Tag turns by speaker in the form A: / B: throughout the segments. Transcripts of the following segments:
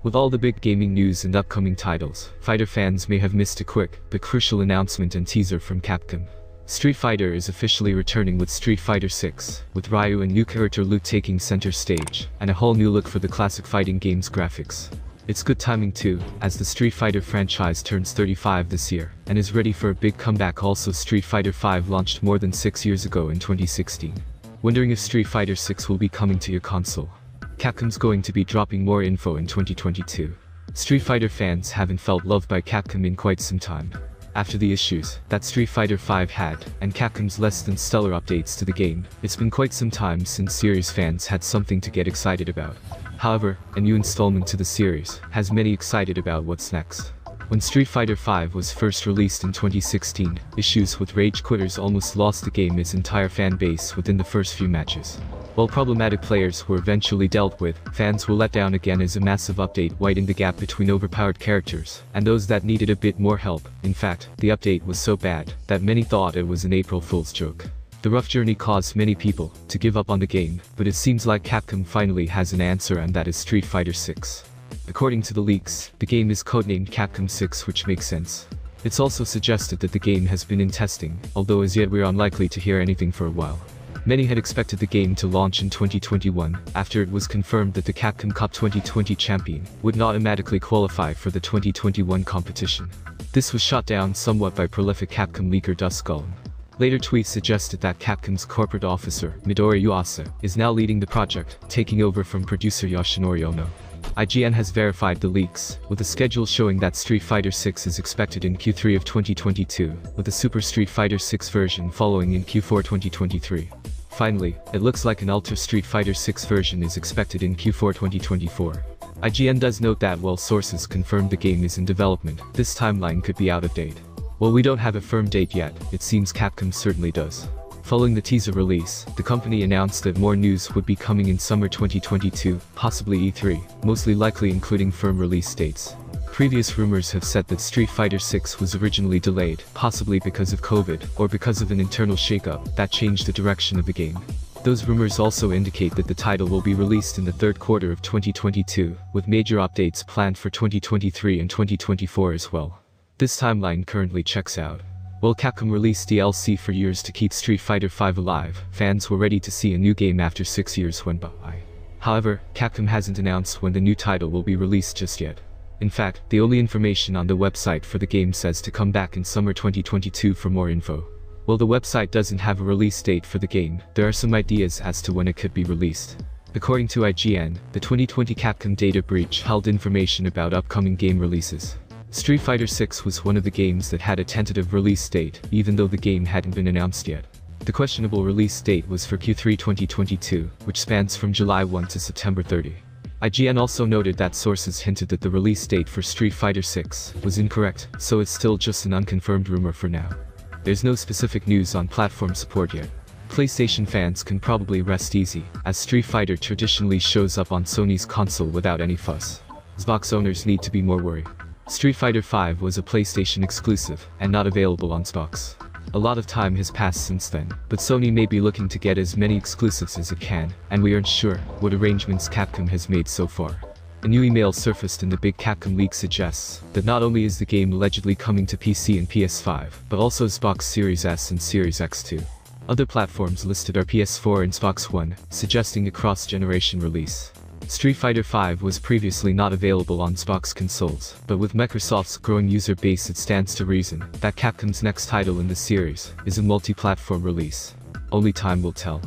A: With all the big gaming news and upcoming titles, Fighter fans may have missed a quick but crucial announcement and teaser from Capcom. Street Fighter is officially returning with Street Fighter 6, with Ryu and new character Luke taking center stage, and a whole new look for the classic fighting game's graphics. It's good timing too, as the Street Fighter franchise turns 35 this year, and is ready for a big comeback. Also, Street Fighter 5 launched more than 6 years ago in 2016. Wondering if Street Fighter 6 will be coming to your console? Capcom's going to be dropping more info in 2022. Street Fighter fans haven't felt loved by Capcom in quite some time. After the issues that Street Fighter 5 had, and Capcom's less than stellar updates to the game, it's been quite some time since series fans had something to get excited about. However, a new installment to the series has many excited about what's next. When Street Fighter 5 was first released in 2016, issues with rage quitters almost lost the game its entire fan base within the first few matches. While problematic players were eventually dealt with, fans were let down again as a massive update widened the gap between overpowered characters and those that needed a bit more help. In fact, the update was so bad that many thought it was an April Fool's joke. The rough journey caused many people to give up on the game, but it seems like Capcom finally has an answer, and that is Street Fighter 6. According to the leaks, the game is codenamed Capcom 6, which makes sense. It's also suggested that the game has been in testing, although as yet we are unlikely to hear anything for a while. Many had expected the game to launch in 2021, after it was confirmed that the Capcom Cup 2020 champion would not automatically qualify for the 2021 competition. This was shot down somewhat by prolific Capcom leaker Duskulln. Later tweets suggested that Capcom's corporate officer, Midori Yuasa, is now leading the project, taking over from producer Yoshinori Ono. IGN has verified the leaks, with a schedule showing that Street Fighter 6 is expected in Q3 of 2022, with the Super Street Fighter 6 version following in Q4 2023. Finally, it looks like an Ultra Street Fighter 6 version is expected in Q4 2024. IGN does note that while sources confirmed the game is in development, this timeline could be out of date. While we don't have a firm date yet, it seems Capcom certainly does. Following the teaser release, the company announced that more news would be coming in summer 2022, possibly E3, mostly likely including firm release dates. Previous rumors have said that Street Fighter 6 was originally delayed, possibly because of COVID, or because of an internal shakeup that changed the direction of the game. Those rumors also indicate that the title will be released in the third quarter of 2022, with major updates planned for 2023 and 2024 as well. This timeline currently checks out. While Capcom released DLC for years to keep Street Fighter 5 alive, fans were ready to see a new game after 6 years went by. However, Capcom hasn't announced when the new title will be released just yet. In fact, the only information on the website for the game says to come back in summer 2022 for more info. While the website doesn't have a release date for the game, there are some ideas as to when it could be released. According to IGN, the 2020 Capcom data breach held information about upcoming game releases. Street Fighter 6 was one of the games that had a tentative release date, even though the game hadn't been announced yet. The questionable release date was for Q3 2022, which spans from July 1 to September 30. IGN also noted that sources hinted that the release date for Street Fighter 6 was incorrect, so it's still just an unconfirmed rumor for now. There's no specific news on platform support yet. PlayStation fans can probably rest easy, as Street Fighter traditionally shows up on Sony's console without any fuss. Xbox owners need to be more worried. Street Fighter 5 was a PlayStation exclusive, and not available on Xbox. A lot of time has passed since then, but Sony may be looking to get as many exclusives as it can, and we aren't sure what arrangements Capcom has made so far. A new email surfaced in the big Capcom leak suggests that not only is the game allegedly coming to PC and PS5, but also Xbox Series S and Series X too. Other platforms listed are PS4 and Xbox One, suggesting a cross-generation release. Street Fighter 5 was previously not available on Xbox consoles, but with Microsoft's growing user base it stands to reason that Capcom's next title in the series is a multi-platform release. Only time will tell.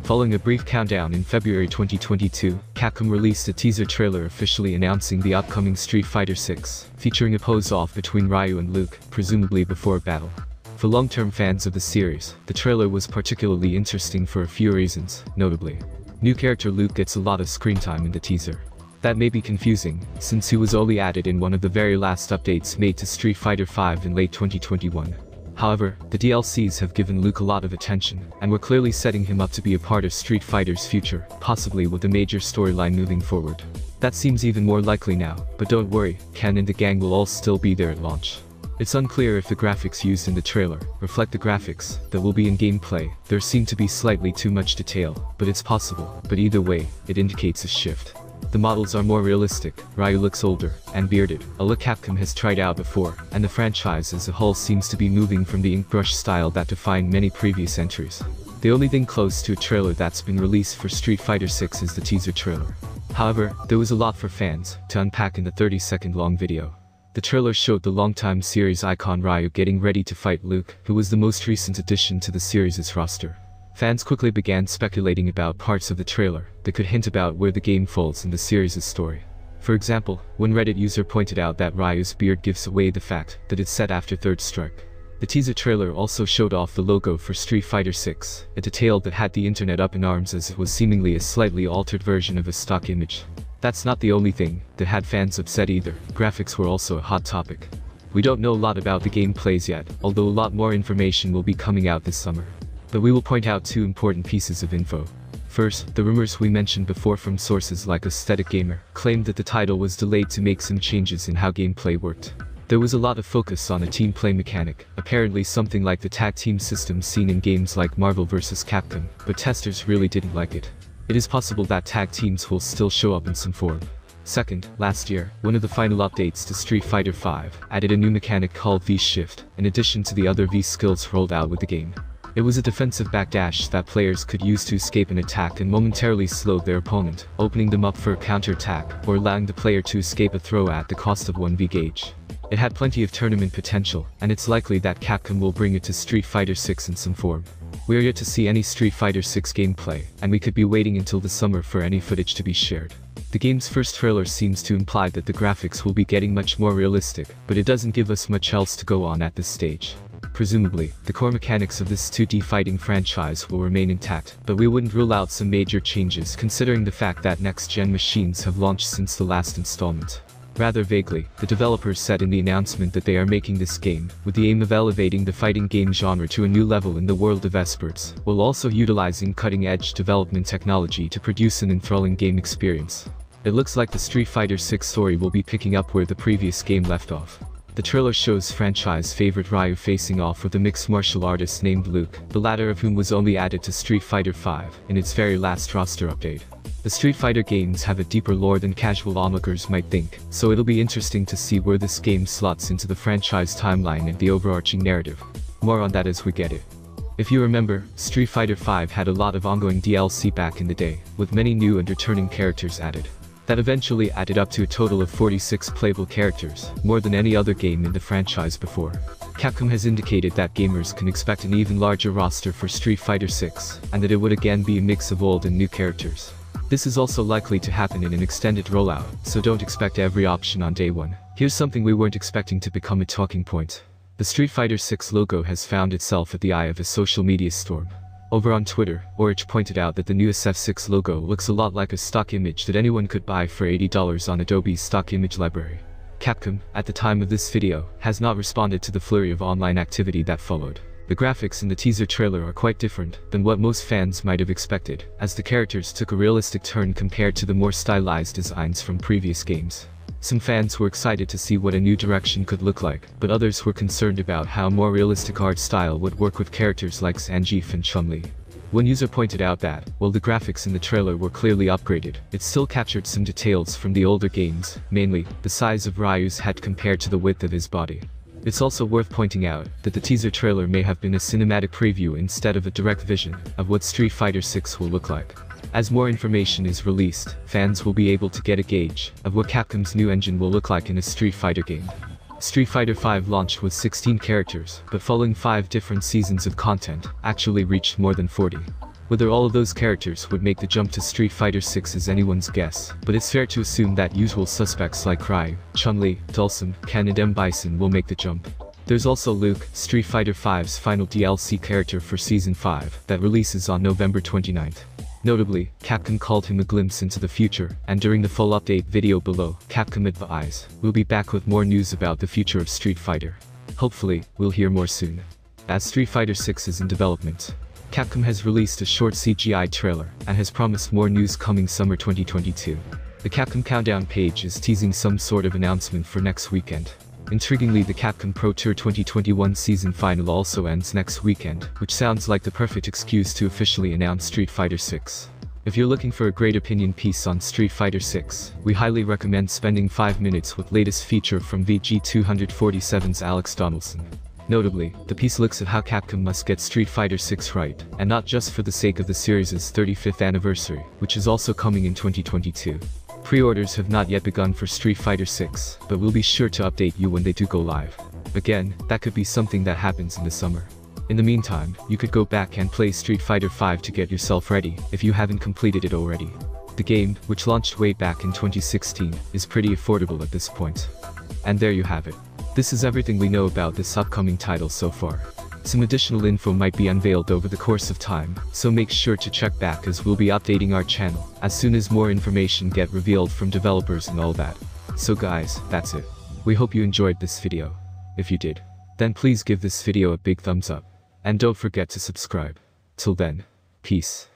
A: Following a brief countdown in February 2022, Capcom released a teaser trailer officially announcing the upcoming Street Fighter 6, featuring a pose-off between Ryu and Luke, presumably before a battle. For long-term fans of the series, the trailer was particularly interesting for a few reasons, notably. New character Luke gets a lot of screen time in the teaser. That may be confusing, since he was only added in one of the very last updates made to Street Fighter 5 in late 2021. However, the DLCs have given Luke a lot of attention, and were clearly setting him up to be a part of Street Fighter's future, possibly with a major storyline moving forward. That seems even more likely now, but don't worry, Ken and the gang will all still be there at launch. It's unclear if the graphics used in the trailer reflect the graphics that will be in gameplay. There seemed to be slightly too much detail, but it's possible. But either way, it indicates a shift. The models are more realistic, Ryu looks older, and bearded, a look Capcom has tried out before, and the franchise as a whole seems to be moving from the ink brush style that defined many previous entries. The only thing close to a trailer that's been released for Street Fighter 6 is the teaser trailer. However, there was a lot for fans to unpack in the 30-second long video. The trailer showed the longtime series icon Ryu getting ready to fight Luke, who was the most recent addition to the series' roster. Fans quickly began speculating about parts of the trailer that could hint about where the game falls in the series' story. For example, one Reddit user pointed out that Ryu's beard gives away the fact that it's set after Third Strike. The teaser trailer also showed off the logo for Street Fighter 6, a detail that had the internet up in arms as it was seemingly a slightly altered version of a stock image. That's not the only thing that had fans upset either, graphics were also a hot topic. We don't know a lot about the gameplays yet, although a lot more information will be coming out this summer. But we will point out two important pieces of info. First, the rumors we mentioned before from sources like Aesthetic Gamer claimed that the title was delayed to make some changes in how gameplay worked. There was a lot of focus on a team play mechanic, apparently something like the tag team system seen in games like Marvel vs. Capcom, but testers really didn't like it. It is possible that tag teams will still show up in some form. Second, last year, one of the final updates to Street Fighter V added a new mechanic called V-Shift, in addition to the other V skills rolled out with the game. It was a defensive backdash that players could use to escape an attack and momentarily slow their opponent, opening them up for a counterattack or allowing the player to escape a throw at the cost of 1 V gauge. It had plenty of tournament potential, and it's likely that Capcom will bring it to Street Fighter 6 in some form. We are yet to see any Street Fighter 6 gameplay, and we could be waiting until the summer for any footage to be shared. The game's first trailer seems to imply that the graphics will be getting much more realistic, but it doesn't give us much else to go on at this stage. Presumably, the core mechanics of this 2D fighting franchise will remain intact, but we wouldn't rule out some major changes considering the fact that next-gen machines have launched since the last installment. Rather vaguely, the developers said in the announcement that they are making this game with the aim of elevating the fighting game genre to a new level in the world of esports, while also utilizing cutting-edge development technology to produce an enthralling game experience. It looks like the Street Fighter 6 story will be picking up where the previous game left off. The trailer shows franchise favorite Ryu facing off with a mixed martial artist named Luke, the latter of whom was only added to Street Fighter V in its very last roster update. The Street Fighter games have a deeper lore than casual onlookers might think, so it'll be interesting to see where this game slots into the franchise timeline and the overarching narrative. More on that as we get it. If you remember, Street Fighter V had a lot of ongoing DLC back in the day, with many new and returning characters added. That eventually added up to a total of 46 playable characters, more than any other game in the franchise before. Capcom has indicated that gamers can expect an even larger roster for Street Fighter 6, and that it would again be a mix of old and new characters. This is also likely to happen in an extended rollout, so don't expect every option on day one. Here's something we weren't expecting to become a talking point. The Street Fighter 6 logo has found itself at the eye of a social media storm. Over on Twitter, Orich pointed out that the new SF6 logo looks a lot like a stock image that anyone could buy for $80 on Adobe's stock image library. Capcom, at the time of this video, has not responded to the flurry of online activity that followed. The graphics in the teaser trailer are quite different than what most fans might have expected, as the characters took a realistic turn compared to the more stylized designs from previous games. Some fans were excited to see what a new direction could look like, but others were concerned about how a more realistic art style would work with characters like Zangief and Chun-Li. One user pointed out that, while the graphics in the trailer were clearly upgraded, it still captured some details from the older games, mainly, the size of Ryu's head compared to the width of his body. It's also worth pointing out that the teaser trailer may have been a cinematic preview instead of a direct vision of what Street Fighter 6 will look like. As more information is released, fans will be able to get a gauge of what Capcom's new engine will look like in a Street Fighter game. Street Fighter V launched with 16 characters, but following 5 different seasons of content, actually reached more than 40. Whether all of those characters would make the jump to Street Fighter 6 is anyone's guess, but it's fair to assume that usual suspects like Ryu, Chun-Li, Dhalsim, Ken and M. Bison will make the jump. There's also Luke, Street Fighter V's final DLC character for Season 5, that releases on November 29th. Notably, Capcom called him a glimpse into the future, and during the full update video below, Capcom advised, we'll be back with more news about the future of Street Fighter. Hopefully, we'll hear more soon. As Street Fighter 6 is in development, Capcom has released a short CGI trailer, and has promised more news coming summer 2022. The Capcom Countdown page is teasing some sort of announcement for next weekend. Intriguingly, the Capcom Pro Tour 2021 season final also ends next weekend, which sounds like the perfect excuse to officially announce Street Fighter 6. If you're looking for a great opinion piece on Street Fighter 6, we highly recommend spending 5 minutes with latest feature from VG247's Alex Donaldson. Notably, the piece looks at how Capcom must get Street Fighter 6 right, and not just for the sake of the series' 35th anniversary, which is also coming in 2022. Pre-orders have not yet begun for Street Fighter 6, but we'll be sure to update you when they do go live. Again, that could be something that happens in the summer. In the meantime, you could go back and play Street Fighter 5 to get yourself ready, if you haven't completed it already. The game, which launched way back in 2016, is pretty affordable at this point. And there you have it. This is everything we know about this upcoming title so far. Some additional info might be unveiled over the course of time, so make sure to check back as we'll be updating our channel as soon as more information get revealed from developers and all that. So guys, that's it. We hope you enjoyed this video. If you did, then please give this video a big thumbs up. And don't forget to subscribe. Till then, peace.